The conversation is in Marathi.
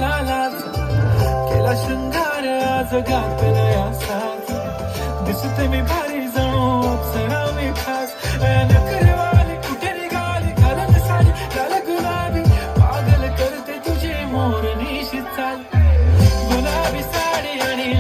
लालाच केला शृंगार आज गातला असाच दिसते मी भारी जणू अप्सरा मी खास नखरेवाली कुठे निघाली घालत साडी लाल गुलाबी पागल करते तुझे मोरनीशी चाल गुलाबी साडी आणि